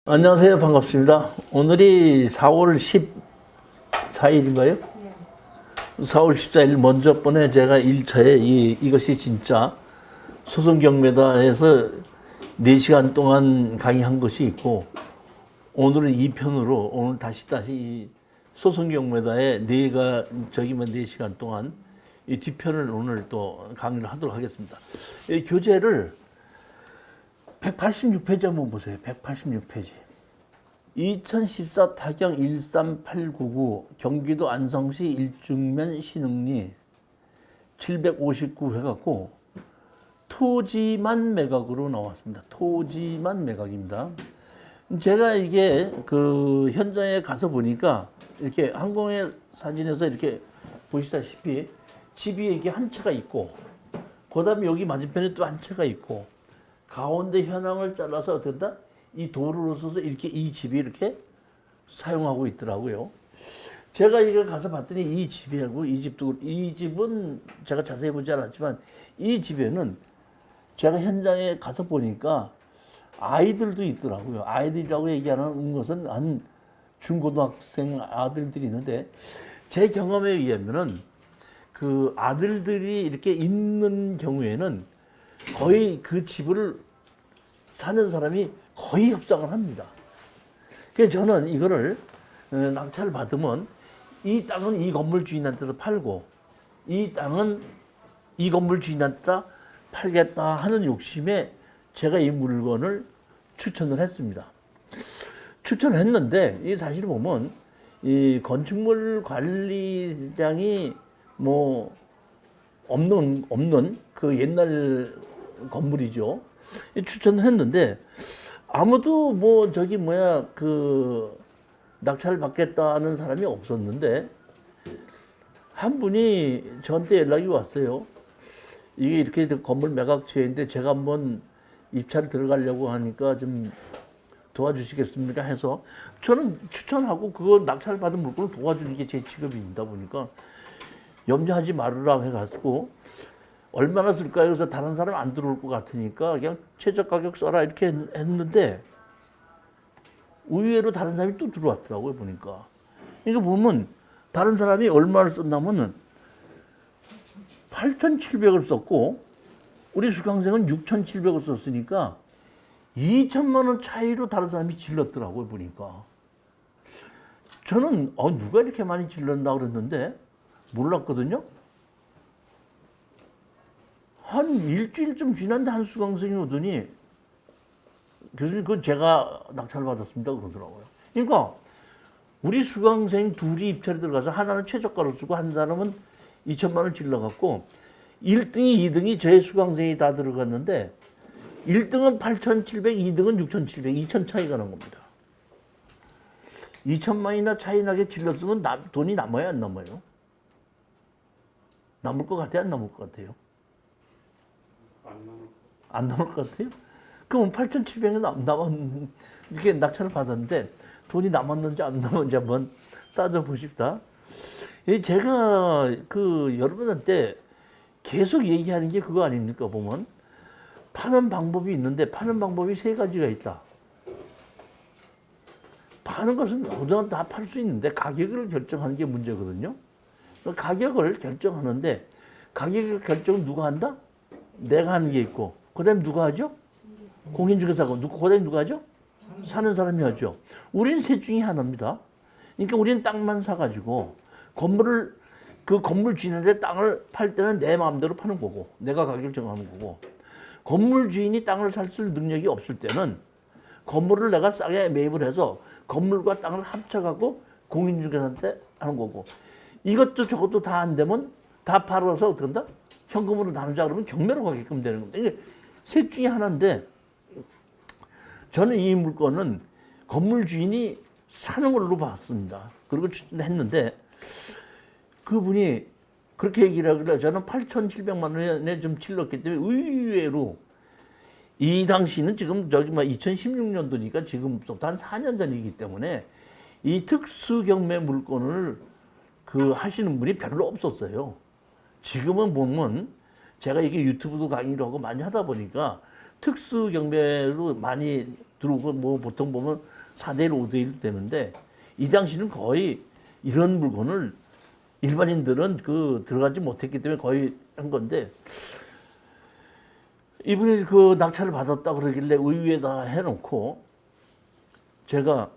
안녕하세요. 반갑습니다. 오늘이 4월 14일인가요? 4월 14일 먼저 번에 제가 1차에 이것이 진짜 소송경매다에서 4시간 동안 강의한 것이 있고, 오늘은 2편으로 오늘 다시 이 소송경매다에 저기만 4시간 동안 이 뒤편을 오늘 또 강의를 하도록 하겠습니다. 이 교재를 186페이지 한번 보세요. 186페이지. 2014 타경 13899 경기도 안성시 일중면 신흥리 759 해갖고 토지만 매각으로 나왔습니다. 토지만 매각입니다. 제가 이게 그 현장에 가서 보니까 이렇게 항공의 사진에서 이렇게 보시다시피 집이 이렇게 한 채가 있고, 그 다음에 여기 맞은편에 또 한 채가 있고, 가운데 현황을 잘라서 어떻게 한다? 이 도로로 써서 이렇게 이 집이 이렇게 사용하고 있더라고요. 제가 이거 가서 봤더니 이 집이하고 이 집은 제가 자세히 보지 않았지만 이 집에는 제가 현장에 가서 보니까 아이들도 있더라고요. 아이들이라고 얘기하는 것은 한 중고등학생 아들들이 있는데, 제 경험에 의하면은 그 아들들이 이렇게 있는 경우에는 거의 그 집을 사는 사람이 거의 협상을 합니다. 그래서 저는 이거를 낙찰을 받으면 이 땅은 이 건물 주인한테도 팔고, 이 땅은 이 건물 주인한테다 팔겠다 하는 욕심에 제가 이 물건을 추천을 했습니다. 추천을 했는데, 이 사실 보면 이 건축물 관리장이 뭐 없는 그 옛날 건물이죠. 추천을 했는데 아무도 뭐 그 낙찰을 받겠다는 사람이 없었는데, 한 분이 저한테 연락이 왔어요. 이게 이렇게 건물 매각처인데 제가 한번 입찰 들어가려고 하니까 좀 도와주시겠습니까 해서, 저는 추천하고 그거 낙찰 받은 물건을 도와주는 게 제 직업입니다. 보니까 염려하지 말으라 해가지고 얼마나 쓸까요? 그래서 다른 사람 안 들어올 것 같으니까 그냥 최저 가격 써라 이렇게 했는데, 의외로 다른 사람이 또 들어왔더라고요. 보니까 이거 보면 다른 사람이 얼마를 썼냐면은 8,700을 썼고 우리 수강생은 6,700을 썼으니까 2천만 원 차이로 다른 사람이 질렀더라고요. 보니까 저는 누가 이렇게 많이 질렀나 그랬는데 몰랐거든요. 한 일주일쯤 지났는데 한 수강생이 오더니, 교수님 그건 제가 낙찰 받았습니다 그러더라고요. 그러니까 우리 수강생 둘이 입찰에 들어가서 하나는 최저가로 쓰고 한 사람은 2천만 원 질러갖고 1등이 2등이 제 수강생이 다 들어갔는데 1등은 8,700, 2등은 6,700, 2천 차이가 난 겁니다. 2천만이나 차이 나게 질렀으면 돈이 남아요, 안 남아요? 남을 것 같아요, 안 남을 것 같아요? 안 남을 것 같아요? 그럼 8,700원 이렇게 낙찰을 받았는데 돈이 남았는지 안 남았는지 한번 따져보십시다. 제가 그 여러분한테 계속 얘기하는 게 그거 아닙니까? 보면 파는 방법이 있는데 파는 방법이 3가지가 있다. 파는 것은 누구나 다 팔 수 있는데 가격을 결정하는 게 문제거든요. 가격을 결정하는데 가격의 결정은 누가 한다? 내가 하는 게 있고, 그 다음에 누가 하죠? 공인중개사고, 그 다음에 누가 하죠? 사는 사람이 하죠. 우리는 셋 중에 하나입니다. 그러니까 우리는 땅만 사가지고 그 건물 주인한테 땅을 팔 때는 내 마음대로 파는 거고, 내가 가격을 정하는 거고, 건물 주인이 땅을 살 능력이 없을 때는 건물을 내가 싸게 매입을 해서 건물과 땅을 합쳐갖고 공인중개사한테 하는 거고, 이것도 저것도 다 안 되면 다 팔아서 어떻게 한다? 현금으로 나누자 그러면 경매로 가게끔 되는 겁니다. 이게 셋 중에 하나인데, 저는 이 물건은 건물 주인이 사는 걸로 봤습니다. 그리고 추천했는데 그분이 그렇게 얘기를 하길래 저는 8,700만 원에 좀 질렀기 때문에 의외로 이 당시는 지금 2016년도니까 지금부터 한 4년 전이기 때문에 이 특수경매 물건을 하시는 분이 별로 없었어요. 지금은 보면 제가 이게 유튜브도 강의를 하고 많이 하다 보니까 특수 경매로 많이 들어오고, 뭐 보통 보면 4대1, 5대1 되는데 이 당시는 거의 이런 물건을 일반인들은 들어가지 못했기 때문에 거의 한 건데 이분이 그 낙찰을 받았다 그러길래 의회에다 해놓고 제가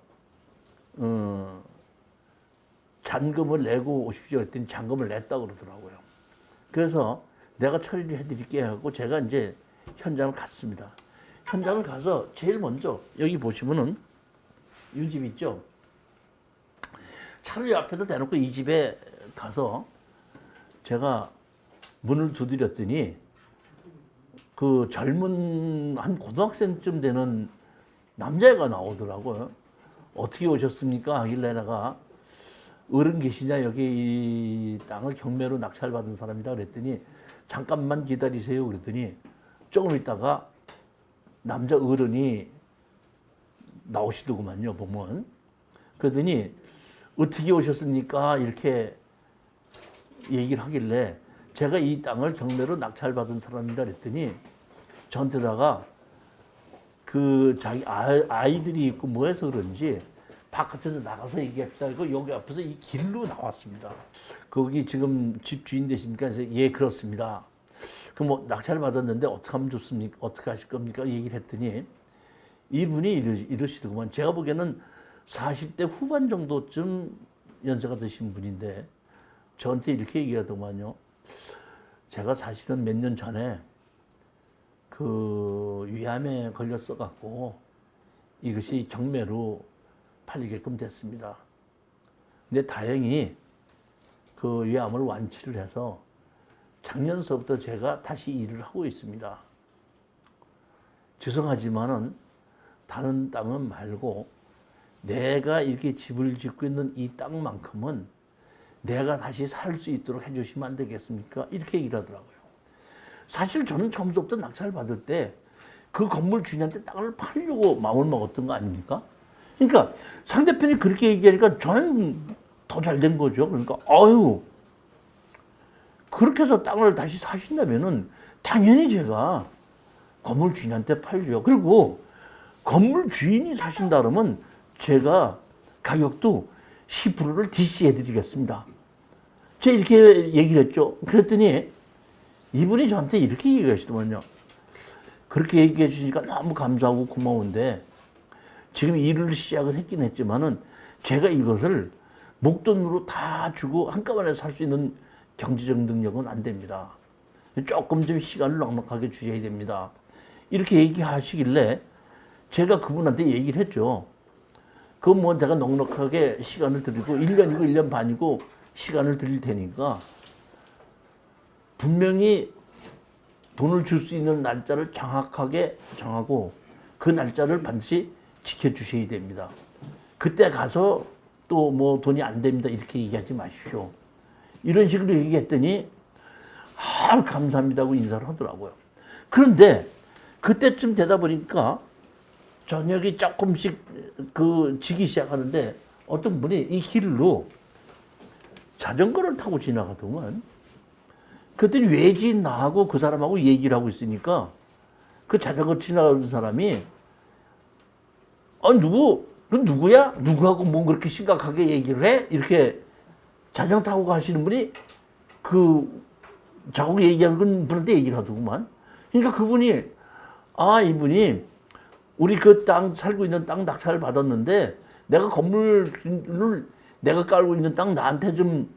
잔금을 내고 오십시오 했더니 잔금을 냈다 그러더라고요. 그래서 내가 처리를 해드릴게 하고 제가 이제 현장을 갔습니다. 현장을 가서 제일 먼저 여기 보시면은 이 집 있죠. 차를 앞에다 대놓고 이 집에 가서 제가 문을 두드렸더니 그 젊은 한 고등학생쯤 되는 남자애가 나오더라고요. 어떻게 오셨습니까? 하길래 내가 어른 계시냐 여기 이 땅을 경매로 낙찰받은 사람이다 그랬더니 잠깐만 기다리세요 그랬더니 조금 있다가 남자 어른이 나오시더구만요 보면. 그러더니 어떻게 오셨습니까? 이렇게 얘기를 하길래 제가 이 땅을 경매로 낙찰받은 사람이다 그랬더니 저한테다가 그 자기 아이들이 있고 뭐 해서 그런지 바깥에서 나가서 얘기합시다. 그리고 여기 앞에서 이 길로 나왔습니다. 거기 지금 집 주인 되십니까? 그래서 예 그렇습니다. 그럼 뭐 낙찰을 받았는데 어떻게 하면 좋습니까? 어떻게 하실 겁니까? 얘기를 했더니 이분이 이러시더구만. 제가 보기에는 40대 후반 정도쯤 연세가 드신 분인데 저한테 이렇게 얘기하더구만요. 제가 사실은 몇 년 전에 그 위암에 걸렸어 갖고 이것이 경매로 팔리게끔 됐습니다. 근데 다행히 그 위암을 완치를 해서 작년서부터 제가 다시 일을 하고 있습니다. 죄송하지만은 다른 땅은 말고 내가 이렇게 집을 짓고 있는 이 땅만큼은 내가 다시 살 수 있도록 해주시면 안 되겠습니까? 이렇게 얘기를 하더라고요. 사실 저는 처음부터 낙찰 받을 때 그 건물 주인한테 땅을 팔려고 마음을 먹었던 거 아닙니까? 그러니까 상대편이 그렇게 얘기하니까 저는 더 잘 된 거죠. 그러니까 아유 그렇게 해서 땅을 다시 사신다면은 당연히 제가 건물 주인한테 팔죠. 그리고 건물 주인이 사신다 그러면 제가 가격도 10%를 DC해 드리겠습니다. 제가 이렇게 얘기를 했죠. 그랬더니 이분이 저한테 이렇게 얘기하시더만요. 그렇게 얘기해 주시니까 너무 감사하고 고마운데 지금 일을 시작을 했긴 했지만은 제가 이것을 목돈으로 다 주고 한꺼번에 살 수 있는 경제적 능력은 안 됩니다. 조금 좀 시간을 넉넉하게 주셔야 됩니다. 이렇게 얘기하시길래 제가 그분한테 얘기를 했죠. 그건 뭐 내가 넉넉하게 시간을 드리고 1년이고 1년 반이고 시간을 드릴 테니까 분명히 돈을 줄 수 있는 날짜를 정확하게 정하고 그 날짜를 반드시 지켜주셔야 됩니다. 그때 가서 또 뭐 돈이 안 됩니다. 이렇게 얘기하지 마십시오. 이런 식으로 얘기했더니 감사합니다 하고 인사를 하더라고요. 그런데 그때쯤 되다 보니까 저녁이 조금씩 지기 시작하는데 어떤 분이 이 길로 자전거를 타고 지나가더만. 그랬더니 외지인 나하고 그 사람하고 얘기를 하고 있으니까 그 자전거 지나가는 사람이 누구야? 누구하고 뭐 그렇게 심각하게 얘기를 해? 이렇게 자전거 타고 가시는 분이 저하고 얘기하는 분한테 얘기를 하더구만. 그러니까 그분이 이분이 우리 그 땅 살고 있는 땅 낙찰을 받았는데 내가 건물을 내가 깔고 있는 땅 나한테 좀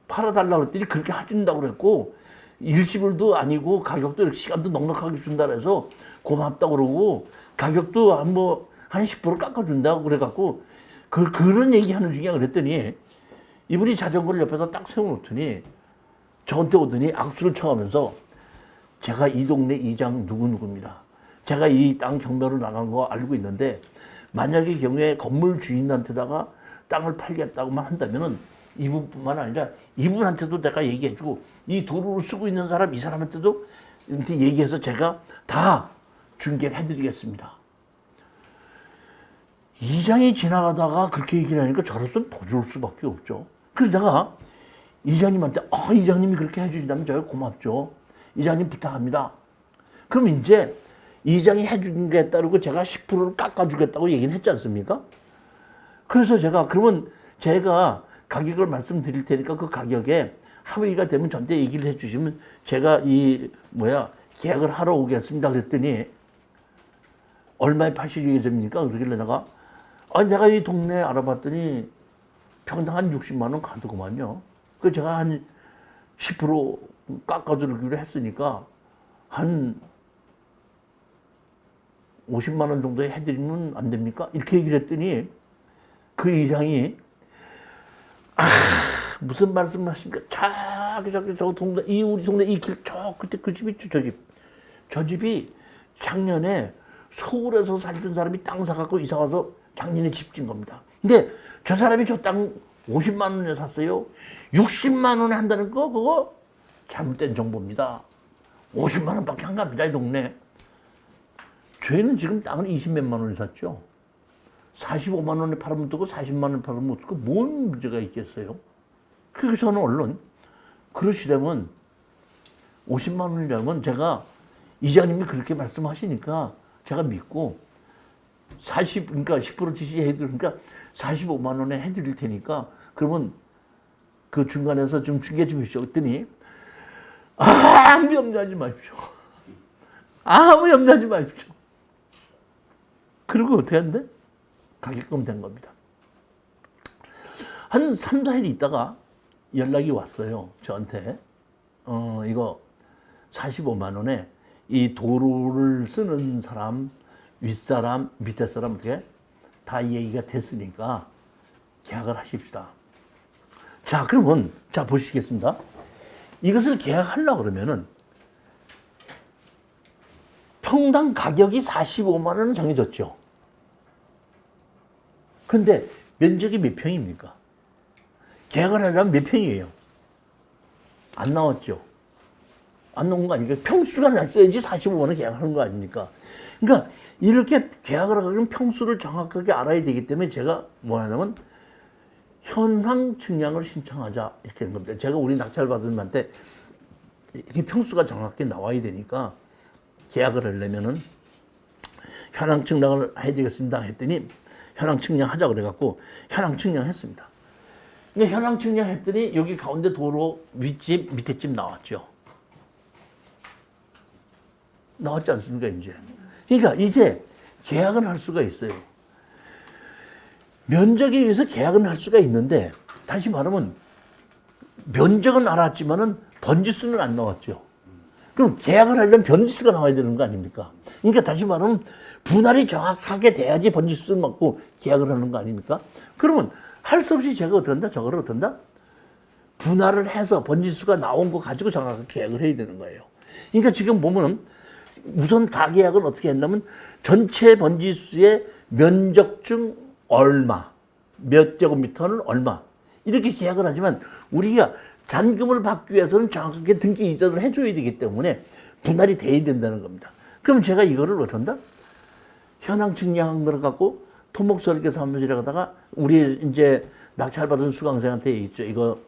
팔아달라고 했더니 그렇게 해준다고 그랬고 일시불도 아니고 가격도 이렇게 시간도 넉넉하게 준다 그래서 고맙다고 그러고 가격도 한 10% 깎아준다고 그래갖고 그런 얘기하는 중이야 그랬더니 이분이 자전거를 옆에다 딱 세워놓더니 저한테 오더니 악수를 청하면서 제가 이 동네 이장 누구누구입니다. 제가 이 땅 경매로 나간 거 알고 있는데 만약의 경우에 건물 주인한테다가 땅을 팔겠다고만 한다면은 이분뿐만 아니라 이분한테도 내가 얘기해주고 이 도로를 쓰고 있는 사람 이 사람한테도 이렇게 얘기해서 제가 다 중개를 해드리겠습니다. 이장이 지나가다가 그렇게 얘기를 하니까 저로서는 더 좋을 수밖에 없죠. 그래서 내가 이장님한테 이장님이 그렇게 해주신다면 제가 고맙죠. 이장님 부탁합니다. 그럼 이제 이장이 해준 게 따르고 제가 10%를 깎아주겠다고 얘기는 했지 않습니까? 그래서 제가 그러면 제가 가격을 말씀드릴 테니까 그 가격에 합의가 되면 저한테 얘기를 해주시면 제가 계약을 하러 오겠습니다. 그랬더니 얼마에 파실 예정입니까? 그러길래 내가 이 동네 알아봤더니 평당 한 60만 원 가더구만요. 그 제가 한 10% 깎아주기로 했으니까 한 50만 원 정도에 해드리면 안 됩니까? 이렇게 얘기를 했더니 그 이장이 무슨 말씀하십니까? 저 동네 우리 동네 이 길 그때 그 집이 저 집. 저 집이 작년에 서울에서 살던 사람이 땅 사갖고 이사 와서 작년에 집 진 겁니다. 근데 저 사람이 저 땅 50만 원에 샀어요. 60만 원에 한다는 거 그거 잘못된 정보입니다. 50만 원밖에 안 갑니다 이 동네. 저희는 지금 땅을 20몇만 원에 샀죠. 45만 원에 팔으면 되고 40만 원에 팔으면 어떻고 뭔 문제가 있겠어요. 그래서 저는 얼른 그러시려면 50만 원이라면 제가 이장님이 그렇게 말씀하시니까 제가 믿고 그러니까 10% DCA 해드릴 그러니까 45만 원에 해드릴 테니까 그러면 그 중간에서 좀 중개 좀 해주시오. 그랬더니 아무 염려하지 마십시오. 아무 염려하지 마십시오. 그리고 어떻게 하는데? 가격금 된 겁니다. 한 3, 4일 있다가 연락이 왔어요. 저한테. 이거 45만 원에 이 도로를 쓰는 사람, 윗사람, 밑에 사람 이렇게 다 얘기가 됐으니까 계약을 하십시다. 자, 그러면 보시겠습니다. 이것을 계약하려고 그러면은 평당 가격이 45만 원은 정해졌죠. 근데 면적이 몇 평입니까? 계약을 하려면 몇 평이에요? 안 나왔죠. 안 나온 거 아닙니까? 평수가 났어야지 45만 원 계약하는 거 아닙니까? 그러니까 이렇게 계약을 하려면 평수를 정확하게 알아야 되기 때문에 제가 뭐 하냐면 현황 측량을 신청하자 이렇게 된 겁니다. 제가 우리 낙찰 받은 분한테 이게 평수가 정확하게 나와야 되니까 계약을 하려면은 현황 측량을 해야 되겠습니다 했더니 현황 측량하자 그래갖고 현황 측량했습니다. 그러니까 현황 측량했더니 여기 가운데 도로 윗집 밑에집 나왔죠. 나왔지 않습니까 이제. 그러니까 이제 계약은 할 수가 있어요. 면적에 의해서 계약은 할 수가 있는데 다시 말하면 면적은 알았지만은 번지수는 안 나왔죠. 그럼 계약을 하려면 번지수가 나와야 되는 거 아닙니까? 그러니까 다시 말하면 분할이 정확하게 돼야지 번지수를 맞고 계약을 하는 거 아닙니까? 그러면 할 수 없이 제가 어떻게 한다? 저거를 어떻게 한다? 분할을 해서 번지수가 나온 거 가지고 정확하게 계약을 해야 되는 거예요. 그러니까 지금 보면은 우선 가계약은 어떻게 했냐면 전체 번지수의 면적 중 얼마, 몇 제곱미터는 얼마 이렇게 계약을 하지만 우리가 잔금을 받기 위해서는 정확하게 등기 이전을 해줘야 되기 때문에 분할이 돼야 된다는 겁니다. 그럼 제가 이거를 어떻게 한다? 현황 측량한 걸 갖고 토목 설계 사무실에 가다가 우리 이제 낙찰받은 수강생한테 있죠. 이거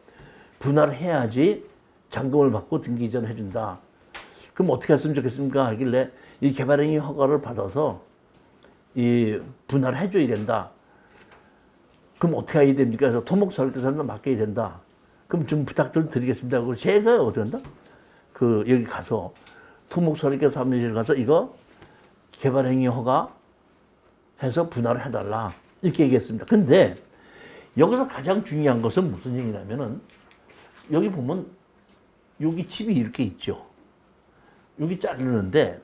분할해야지 잔금을 받고 등기 이전을 해준다. 그럼 어떻게 했으면 좋겠습니까? 하길래 이 개발행위 허가를 받아서 이 분할을 해줘야 된다. 그럼 어떻게 해야 됩니까? 그래서 토목 설계사는 맡겨야 된다. 그럼 좀 부탁 좀 드리겠습니다. 그리고 제가 어떻게 한다? 여기 가서 토목 설계 사무실 가서 이거 개발행위 허가 해서 분할을 해달라. 이렇게 얘기했습니다. 근데 여기서 가장 중요한 것은 무슨 얘기냐면은 여기 보면 여기 집이 이렇게 있죠. 여기 자르는데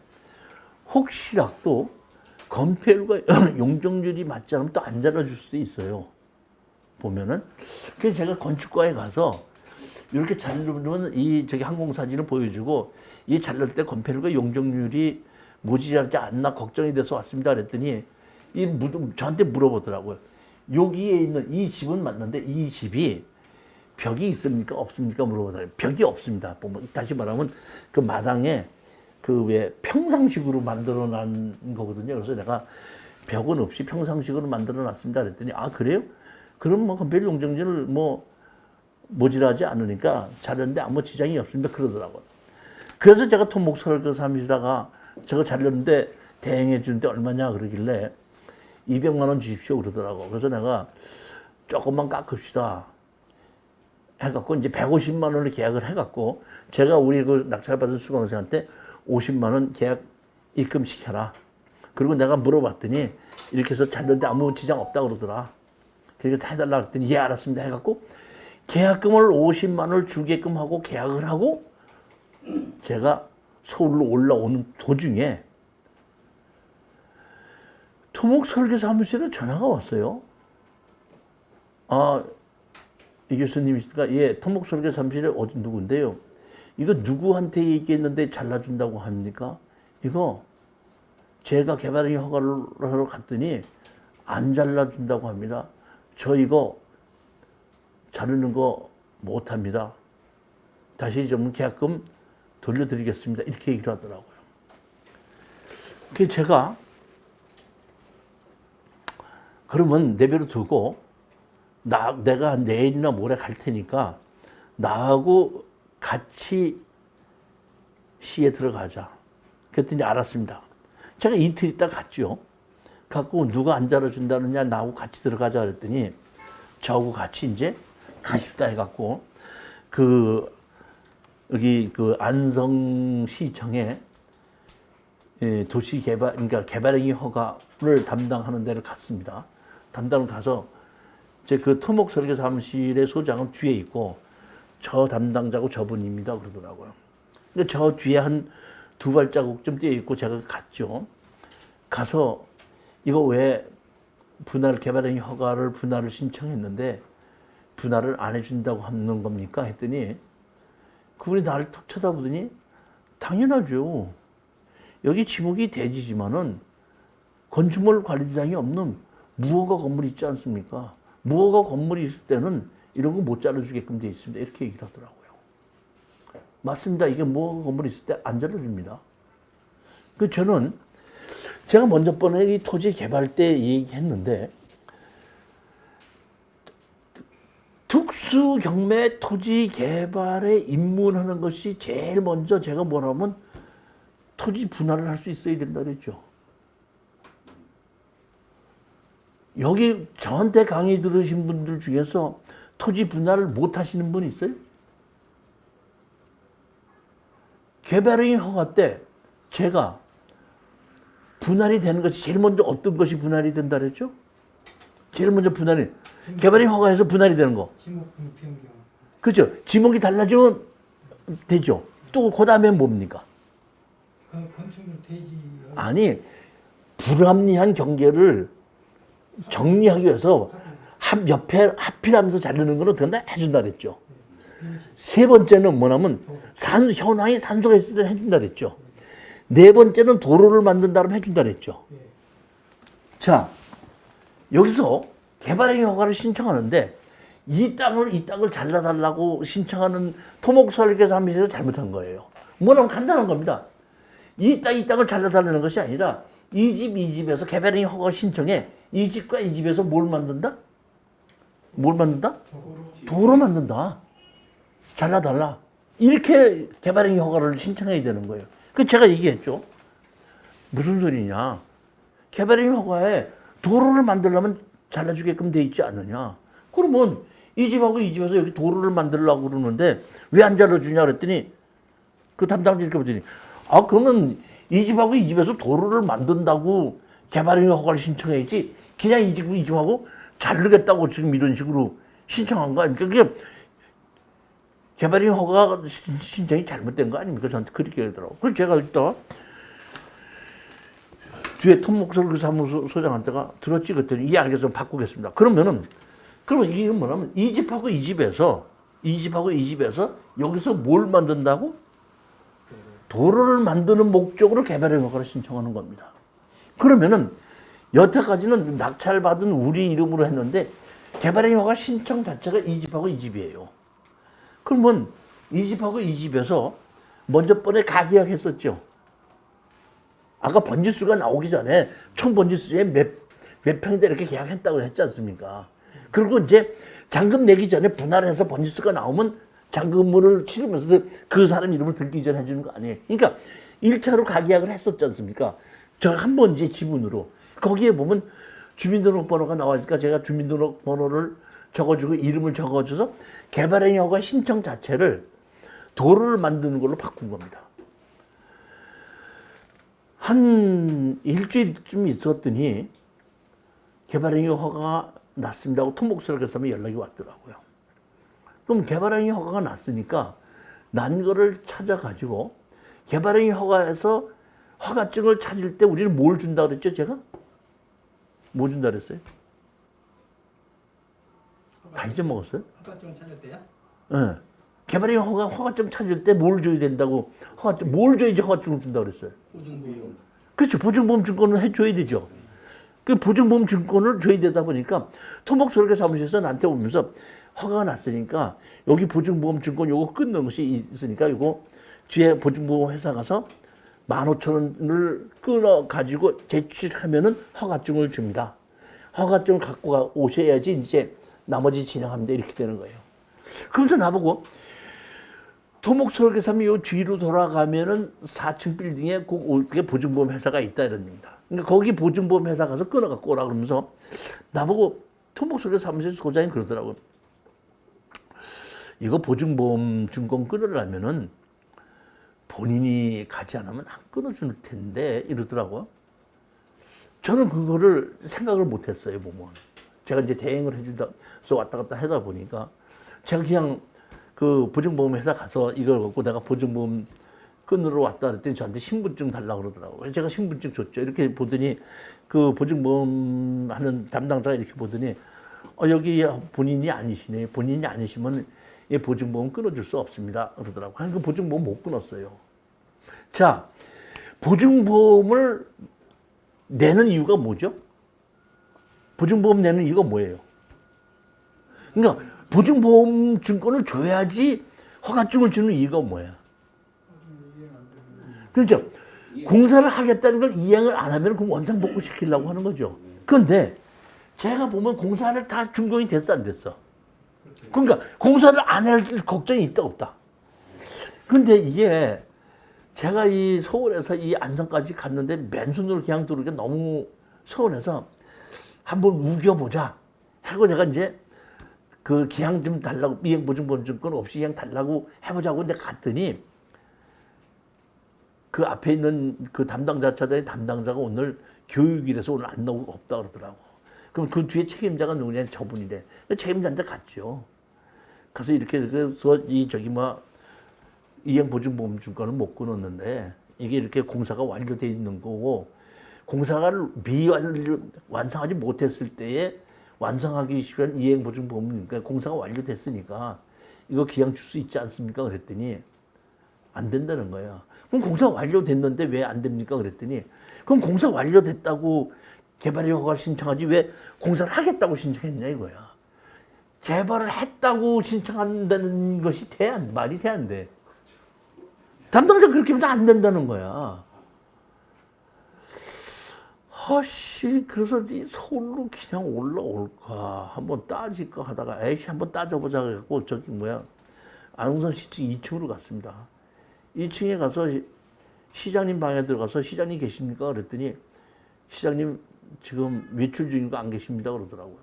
혹시라도 건폐율과 용적률이 맞지 않으면 또 안 잘라줄 수도 있어요. 보면은. 그래서 제가 건축과에 가서 이렇게 자르면 저기 항공사진을 보여주고 이 자를 때 건폐율과 용적률이 모자라지 않나 걱정이 돼서 왔습니다. 그랬더니 저한테 물어보더라고요. 여기에 있는 이 집은 맞는데 이 집이 벽이 있습니까? 없습니까? 물어보더라고요. 벽이 없습니다. 다시 말하면 그 마당에 왜 평상식으로 만들어 난 거거든요. 그래서 내가 벽은 없이 평상식으로 만들어 놨습니다. 그랬더니 그래요? 그럼 건폐율 용적률을 모자라지 않으니까 자르는데 아무 지장이 없습니다. 그러더라고요. 그래서 제가 토목 설계 사무실에다가 저거 자르는데 대행해 주는데 얼마냐 그러길래 200만 원 주십시오 그러더라고. 그래서 내가 조금만 깎읍시다 해갖고 이제 150만 원을 계약을 해갖고 제가 우리 그 낙찰받은 수강생한테 50만 원 계약 입금시켜라. 그리고 내가 물어봤더니 이렇게 해서 잤는데 아무 지장 없다 그러더라. 그러니까 해달라 그랬더니 예 알았습니다 해갖고 계약금을 50만 원을 주게끔 하고 계약을 하고 제가 서울로 올라오는 도중에 토목설계사무실에 전화가 왔어요. 아, 이 교수님이시니까 예, 토목설계사무실에 어디 누군데요? 이거 누구한테 얘기했는데 잘라준다고 합니까? 이거 제가 개발행위 허가를 하러 갔더니 안 잘라준다고 합니다. 저 이거 자르는 거 못합니다. 다시 좀 계약금 돌려드리겠습니다. 이렇게 얘기를 하더라고요. 그래서 제가 그러면 내버려 두고 내가 내일이나 모레 갈 테니까 나하고 같이 시에 들어가자. 그랬더니 알았습니다. 제가 이틀 있다 갔죠. 갖고 누가 안 잘라준다느냐 나하고 같이 들어가자 그랬더니 저하고 같이 이제 가십다 해갖고 여기 안성시청에 도시개발 그러니까 개발행위 허가를 담당하는 데를 갔습니다. 담당을 가서 제 그 토목설계사무실의 소장은 뒤에 있고 저 담당자고 저분입니다 그러더라고요. 근데 저 뒤에 한 두 발자국 좀 뛰어 있고 제가 갔죠. 가서 이거 왜 개발행위 허가를 분할을 신청했는데 분할을 안 해준다고 하는 겁니까? 했더니 그분이 나를 탁 쳐다보더니 당연하죠. 여기 지목이 대지지만은 건축물 관리대장이 없는 무허가 건물이 있지 않습니까? 무허가 건물이 있을 때는 이런 거 못 잘라주게끔 돼 있습니다. 이렇게 얘기를 하더라고요. 맞습니다. 이게 무허가 건물이 있을 때 안 잘라줍니다. 그 저는 제가 먼저 번에 이 토지 개발 때 얘기했는데 특수 경매 토지 개발에 입문하는 것이 제일 먼저 제가 뭐라면 토지 분할을 할 수 있어야 된다 그랬죠. 여기 저한테 강의 들으신 분들 중에서 토지 분할을 못 하시는 분 있어요? 개발행위 허가 때 제가 분할이 되는 것이 제일 먼저 어떤 것이 분할이 된다 그랬죠? 제일 먼저 분할이 개발행위 허가에서 분할이 되는 거. 지목 변경. 그렇죠. 지목이 달라지면 되죠. 또 그 다음에 뭡니까? 건축물 대지. 아니 불합리한 경계를 정리하기 위해서 옆에 합필하면서 자르는 거는 그건 다 해준다 그랬죠. 세 번째는 뭐냐면 현황에 산소가 있을 때 해준다 그랬죠. 네 번째는 도로를 만든다 그러면 해준다 그랬죠. 자, 여기서 개발행위 허가를 신청하는데 이 땅을 잘라달라고 신청하는 토목설계사무실에서 잘못한 거예요. 뭐냐면 간단한 겁니다. 이 땅을 잘라달라는 것이 아니라 이 집에서 개발행위 허가 신청해 이 집과 이 집에서 뭘 만든다? 뭘 만든다? 도로 만든다. 잘라달라. 이렇게 개발행위 허가를 신청해야 되는 거예요. 그 제가 얘기했죠. 무슨 소리냐. 개발행위 허가에 도로를 만들려면 잘라주게끔 돼 있지 않느냐. 그러면 이 집하고 이 집에서 여기 도로를 만들려고 그러는데 왜 안 잘라주냐 그랬더니 그 담당자 이렇게 보더니 그러면 이 집하고 이 집에서 도로를 만든다고 개발행위 허가를 신청해야지 그냥 이 집하고 이 집하고 자르겠다고 지금 이런 식으로 신청한 거 아닙니까? 그게 개발행위 허가 신청이 잘못된 거 아닙니까? 저한테 그렇게 하더라고요. 그래서 제가 일단 뒤에 토목설계사무소 소장한테가 들었지 그랬더니 예 알겠습니다. 바꾸겠습니다. 그러면 이게 뭐냐면 이 집하고 이 집에서 여기서 뭘 만든다고? 도로를 만드는 목적으로 개발행위 허가를 신청하는 겁니다. 그러면은 여태까지는 낙찰받은 우리 이름으로 했는데 개발행위 허가 신청 자체가 이 집하고 이 집이에요. 그러면 이 집하고 이 집에서 먼저 번에 가계약 했었죠. 아까 번지수가 나오기 전에 총 번지수에 몇 평대 이렇게 계약했다고 했지 않습니까? 그리고 이제 잔금 내기 전에 분할해서 번지수가 나오면 잔금을 치르면서 그 사람 이름을 등기 이전해 주는 거 아니에요. 그러니까 1차로 가계약을 했었지 않습니까? 저 한 번 이제 지분으로 거기에 보면 주민등록번호가 나와니까 제가 주민등록번호를 적어주고 이름을 적어줘서 개발행위 허가 신청 자체를 도로를 만드는 걸로 바꾼 겁니다. 한 일주일쯤 있었더니 개발행위 허가가 났습니다 하고 토목설계사무소에 연락이 왔더라고요. 그럼 개발행위 허가가 났으니까 난 거를 찾아가지고 개발행위 허가에서 허가증을 찾을 때 우리는 뭘 준다 그랬죠, 제가? 뭐 준다 그랬어요? 다 잊어먹었어요? 허가증을 찾을 때요? 네. 개발행위 허가증 찾을 때 뭘 줘야 된다고, 뭘 줘야지 허가증을 준다 그랬어요? 보증비용. 그렇죠. 보증보험 증권을 해줘야 되죠. 그 보증보험 증권을 줘야 되다 보니까 토목설계사무소에서 나한테 오면서 허가가 났으니까 여기 보증보험 증권 요거 끊는 것이 있으니까 요거 뒤에 보증보험 회사 가서 15,000원을 끊어 가지고 제출하면은 허가증을 줍니다. 허가증을 갖고 오셔야지 이제 나머지 진행합니다. 이렇게 되는 거예요. 그러면서 나보고 토목설계사무소 요 뒤로 돌아가면은 4층 빌딩에 꼭 보증보험 회사가 있다 이럽니다. 그러니까 거기 보증보험 회사 가서 끊어갖고 오라 그러면서 나보고 토목설계사무소 소장이 그러더라고요. 이거 보증보험 증권 끊으려면은 본인이 가지 않으면 안 끊어줄 텐데 이러더라고요. 저는 그거를 생각을 못했어요. 보면 제가 이제 대행을 해준다, 그래서 왔다 갔다 하다 보니까 제가 그냥 그 보증보험 회사 가서 이걸 갖고 내가 보증보험 끊으러 왔다 그랬더니 저한테 신분증 달라고 그러더라고요. 제가 신분증 줬죠. 이렇게 보더니 그 보증보험 하는 담당자가 이렇게 보더니 여기 본인이 아니시네. 본인이 아니시면 이 보증보험 끊어줄 수 없습니다. 그러더라고요. 그러니까 보증보험 못 끊었어요. 자, 보증보험을 내는 이유가 뭐죠? 보증보험 내는 이유가 뭐예요? 그러니까 보증보험 증권을 줘야지 허가증을 주는 이유가 뭐야? 그렇죠? 공사를 하겠다는 걸 이행을 안 하면 그럼 원상복구 시키려고 하는 거죠. 그런데 제가 보면 공사를 다 준공이 됐어 안 됐어? 그러니까 공사를 안 할 걱정이 있다 없다. 그런데 이게 제가 이 서울에서 이 안성까지 갔는데 맨손으로 그냥 들어오기가 너무 서운해서 한번 우겨보자 하고 내가 이제 그 기한 좀 달라고 이행보증보험 증권 없이 그냥 달라고 해보자고 근데 갔더니 그 앞에 있는 그 담당자차장의 담당자가 오늘 교육이라서 오늘 안 나오고 없다 그러더라고. 그럼 그 뒤에 책임자가 누구냐? 저분이래. 책임자한테 갔죠. 가서 이렇게 해서 이행보증보험 증권을 못 끊었는데 이게 이렇게 공사가 완료돼 있는 거고 공사를 완성하지 못했을 때에 완성하기 위한 이행보증보험 그러니까 공사가 완료됐으니까 이거 기한 줄 수 있지 않습니까? 그랬더니 안 된다는 거야. 그럼 공사 완료됐는데 왜 안 됩니까? 그랬더니 그럼 공사 완료됐다고 개발의 허가를 신청하지 왜 공사를 하겠다고 신청했냐 이거야. 개발을 했다고 신청한다는 것이 말이 돼 안 돼. 담당자 그렇게 하면 안 된다는 거야. 그래서 서울로 그냥 올라올까 한번 따질까 하다가 한번 따져보자 해갖고 안흥선 시청 2층으로 갔습니다. 2층에 가서 시장님 방에 들어가서 시장님 계십니까? 그랬더니 시장님 지금 외출 중이고 안 계십니다 그러더라고요.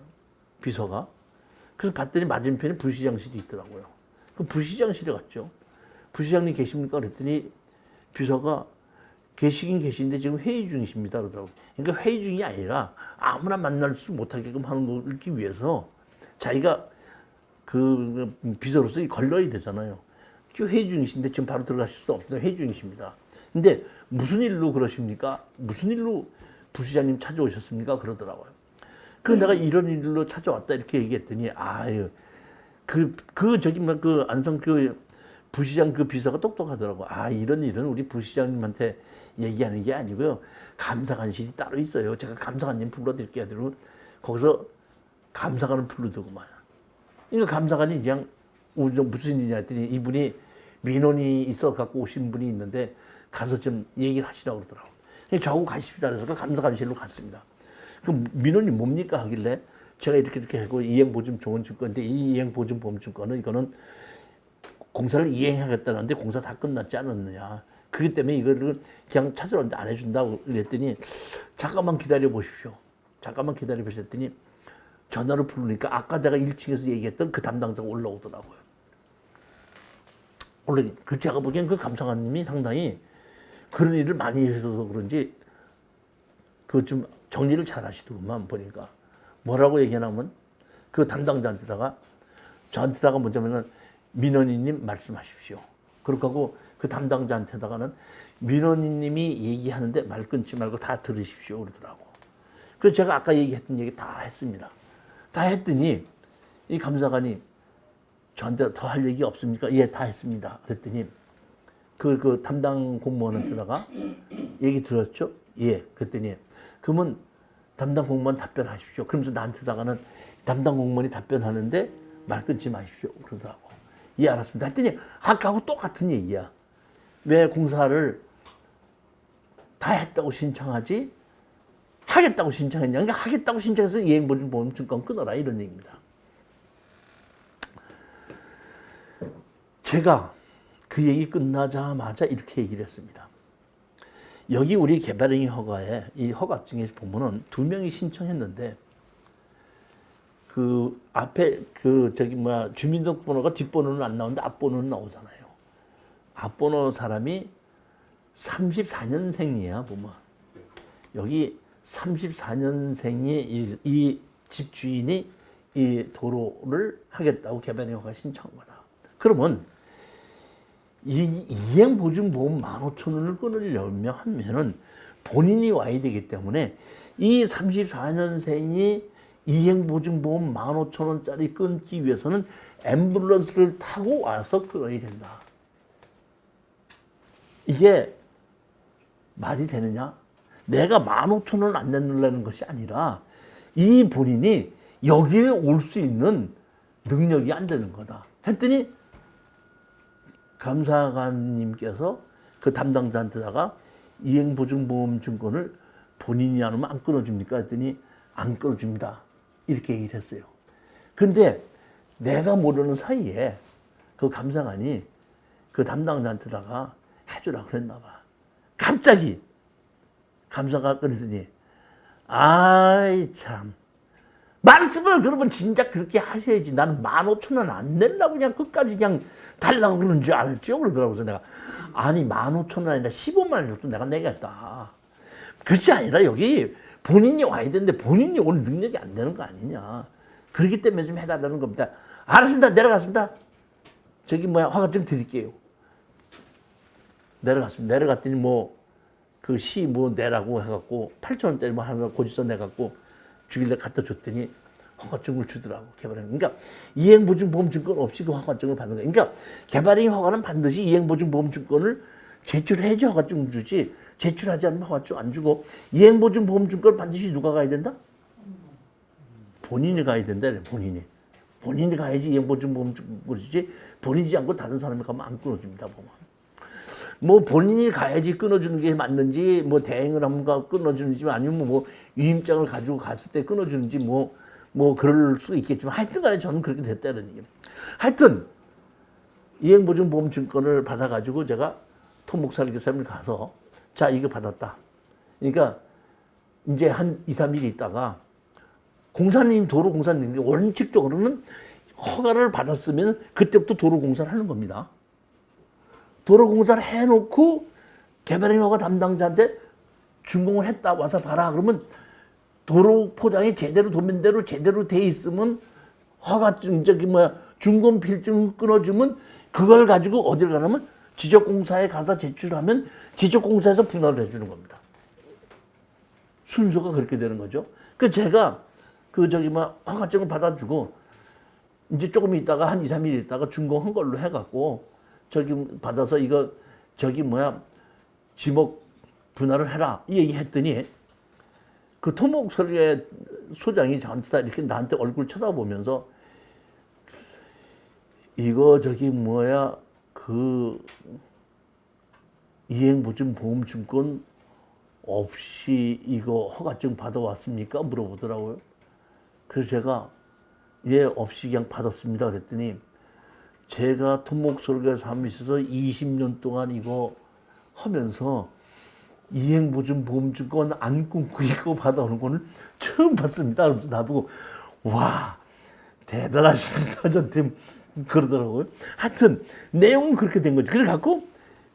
비서가. 그래서 봤더니 맞은편에 부시장실이 있더라고요. 그 부시장실에 갔죠. 부시장님 계십니까? 그랬더니 비서가 계시긴 계신데 지금 회의 중이십니다 그러더라고요. 그러니까 회의 중이 아니라 아무나 만날 수 못하게끔 하는 거기 위해서 자기가 그 비서로서 걸러야 되잖아요. 회의 중이신데 지금 바로 들어가실 수 없습니다. 회의 중이십니다. 근데 무슨 일로 그러십니까? 무슨 일로 부시장님 찾아오셨습니까? 그러더라고요. 그래서 내가 이런 일로 찾아왔다 이렇게 얘기했더니 그 안성 부시장 그 비서가 똑똑하더라고. 이런 일은 우리 부시장님한테 얘기하는 게 아니고요. 감사관실이 따로 있어요. 제가 감사관님 불러드릴게요. 그리고 거기서 감사관을 불러두고만. 그러니까 감사관이 그냥 무슨 일이냐 했더니 이분이 민원이 있어 갖고 오신 분이 있는데 가서 좀 얘기를 하시라고 그러더라고요. 저하고 가십시다. 그래서 그 감사관실로 갔습니다. 그 민원이 뭡니까 하길래 제가 이렇게 하고 이행보증보험증권인데 이 이행보증보험증권은 이거는 공사를 이행하겠다는데 공사 다 끝났지 않았느냐. 그렇기 때문에 이거를 그냥 찾으러는데 안 해준다고 그랬더니 잠깐만 기다려 보십시오. 잠깐만 기다려 보셨더니 전화를 부르니까 아까 제가 1층에서 얘기했던 그 담당자가 올라오더라고요. 원래 그 제가 보기엔 그 감사관님이 상당히 그런 일을 많이 해서 그런지 그 좀 정리를 잘 하시더구만 보니까. 뭐라고 얘기하냐면 그 담당자한테다가 저한테다가 뭐냐면은 민원인님 말씀하십시오. 그렇게 하고 그 담당자한테다가는 민원인님이 얘기하는데 말 끊지 말고 다 들으십시오 그러더라고. 그래서 제가 아까 얘기했던 얘기 다 했습니다. 다 했더니 이 감사관이 저한테 더 할 얘기 없습니까? 예, 다 했습니다. 그랬더니 그 담당 공무원한테다가 얘기 들었죠? 예. 그랬더니 그러면 담당 공무원 답변하십시오. 그러면서 나한테다가는 담당 공무원이 답변하는데 말 끊지 마십시오. 그러더라고. 예, 알았습니다. 했더니 아까하고 똑같은 얘기야. 왜 공사를 다 했다고 신청하지? 하겠다고 신청했냐? 그러니까 하겠다고 신청해서 이행보증보험증권 끊어라 이런 얘기입니다. 제가 그 얘기 끝나자마자 이렇게 얘기를 했습니다. 여기 우리 개발행위 허가에 이 허가증에 보면은 2명이 신청했는데 그 앞에 그 저기 뭐야 주민등록번호가 뒷번호는 안 나오는데 앞번호는 나오잖아요. 앞번호 사람이 34년생이야 보면 여기 34년생이 이 집주인이 이 도로를 하겠다고 개발행위 허가 신청한 거다. 그러면 이 이행보증보험 15,000원을 끊으려면 하면은 본인이 와야 되기 때문에 이 34년생이 이행보증보험 15,000원짜리 끊기 위해서는 앰뷸런스를 타고 와서 끊어야 된다. 이게 말이 되느냐? 내가 15,000원 안 내놓으려는 것이 아니라 이 본인이 여기에 올 수 있는 능력이 안 되는 거다. 했더니 감사관님께서 그 담당자한테다가 이행보증보험증권을 본인이 안 오면 안 끊어줍니까? 했더니 안 끊어줍니다. 이렇게 얘기를 했어요. 근데 내가 모르는 사이에 그 감사관이 그 담당자한테다가 해주라 그랬나 봐. 갑자기 감사가 그러더니 아이 참 말씀을 그러면 진짜 그렇게 하셔야지. 나는 15,000원 안 내려고 그냥 끝까지 그냥 달라고 그러는 줄 알았죠? 그러더라고요. 그래서 내가 아니 15,000원 아니라 15만 원 정도 내가 내겠다. 그것이 아니라 여기 본인이 와야 되는데 본인이 올 능력이 안 되는 거 아니냐. 그렇기 때문에 좀 해달라는 겁니다. 알았습니다. 내려갔습니다. 저기 뭐야 허가증 드릴게요. 내려갔습니다. 내려갔더니 뭐 그 시 뭐 내라고 해갖고 8,000원짜리 뭐 하나 고지서 내갖고 주길래 갖다 줬더니 허가증을 주더라고 개발행위. 그러니까 이행보증보험증권 없이 그 허가증을 받는 거야. 그러니까 개발행위 허가는 반드시 이행보증보험증권을 제출해야지 허가증 주지. 제출하지 않으면 허가증 안 주고 이행보증보험증권 반드시 누가 가야 된다? 본인이 가야 된다. 본인이 가야지 이행보증보험증권 주지. 본인이지 않고 다른 사람이 가면 안 끊어줍니다. 보면. 뭐 본인이 가야지 끊어주는 게 맞는지 뭐 대행을 하면 끊어주는지 아니면 뭐 위임장을 가지고 갔을 때 끊어주는지 뭐 그럴 수 있겠지만 하여튼 간에 저는 그렇게 됐다는 얘기예요. 하여튼 이행보증보험증권을 받아가지고 제가 토목설계사를 가서 자 이거 받았다. 그러니까 이제 한 2, 3일 있다가 공사님 도로공사님 원칙적으로는 허가를 받았으면 그때부터 도로공사를 하는 겁니다. 도로공사를 해놓고 개발행위 허가 담당자한테 준공을 했다 와서 봐라 그러면 도로 포장이 제대로 도면대로 제대로 돼 있으면 허가증 저기 뭐야 준공 필증 끊어주면 그걸 가지고 어딜 가냐면 지적공사에 가서 제출하면 지적공사에서 분할을 해주는 겁니다. 순서가 그렇게 되는 거죠. 그 제가 그 저기 뭐 허가증을 받아주고 이제 조금 있다가 한 2, 3일 있다가 준공한 걸로 해갖고 저기 받아서 이거 저기 뭐야 지목 분할을 해라 이 얘기 했더니 그 토목설계 소장이 저한테 이렇게 나한테 얼굴 쳐다보면서 이거 저기 뭐야 그 이행보증보험증권 없이 이거 허가증 받아왔습니까? 물어보더라고요. 그래서 제가 예 없이 그냥 받았습니다 그랬더니 제가 토목설계사 하면서 20년 동안 이거 하면서 이행보증보험증권 안 끊고 이거 받아오는 거는 처음 봤습니다. 그러면서 나보고 와 대단하십니다. 저한테 그러더라고요. 하여튼 내용은 그렇게 된 거죠. 그래 갖고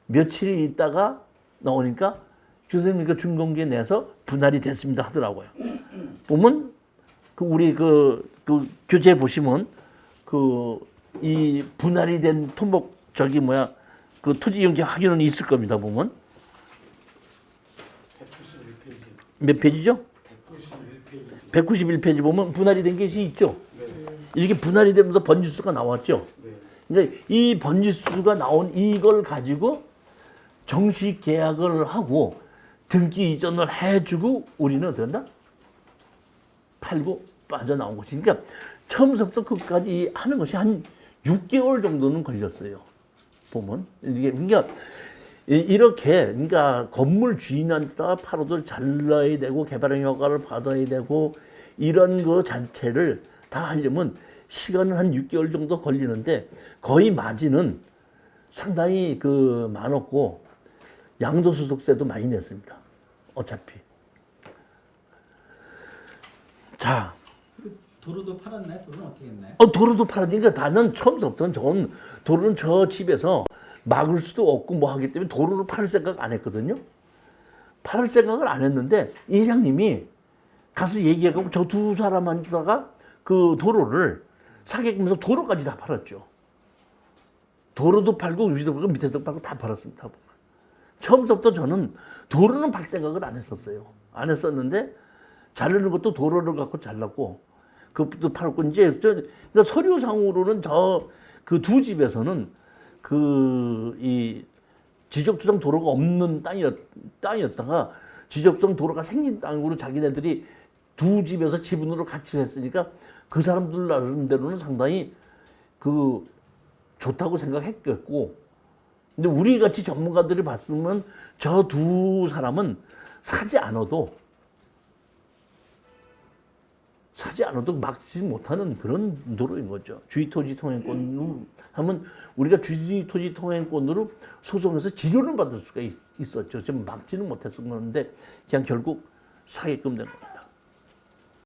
며칠 있다가 나오니까 교수님이 준공기에 내서 분할이 됐습니다 하더라고요. 보면 우리 그 교재 보시면 이 분할이 된 토목 그 토지용지 확인은 있을 겁니다. 보면 191페이지. 몇 페이지죠? 191페이지. 191페이지 보면 분할이 된 것이 있죠. 네. 이렇게 분할이 되면서 번지수가 나왔죠. 네. 그러니까 이 번지수가 나온 이걸 가지고 정식 계약을 하고 등기 이전을 해주고 우리는 어떻게 한다? 팔고 빠져나온 것이. 그러니까 처음부터 끝까지 하는 것이 한 6개월 정도는 걸렸어요. 보면 이게 그러니까 이렇게 그러니까 건물 주인한테 팔아도 잘라야 되고 개발행 허가를 받아야 되고 이런 거 자체를 다 하려면 시간은 한 6개월 정도 걸리는데 거의 마진은 상당히 많았고 양도소득세도 많이 냈습니다. 어차피. 자. 도로도 팔았나요? 도로는 어떻게 했나요? 도로도 팔았으니까 나는 처음부터 저는 도로는 저 집에서 막을 수도 없고 뭐 하기 때문에 도로를 팔 생각 안 했거든요. 팔을 생각을 안 했는데 이장님이 가서 얘기하고 저 두 사람한테다가 그 도로를 사게끔 해서 도로까지 다 팔았죠. 도로도 팔고 위도 팔고 밑에도 팔고 다 팔았습니다. 처음부터 저는 도로는 팔 생각을 안 했었어요. 안 했었는데 자르는 것도 도로를 갖고 잘랐고 그것도 팔고 이제 그러니까 서류상으로는 저 그 두 집에서는 이 지적주상 도로가 없는 땅이었다가 지적주상 도로가 생긴 땅으로 자기네들이 두 집에서 지분으로 같이 했으니까 그 사람들 나름대로는 상당히 좋다고 생각했겠고, 근데 우리 같이 전문가들이 봤으면 저 두 사람은 사지 않아도 막지 못하는 그런 도로인 거죠. 주의토지통행권으로 하면 우리가 주의토지통행권으로 소송해서 지료를 받을 수가 있었죠. 지금 막지는 못했었는데 그냥 결국 사게끔 된 거예요.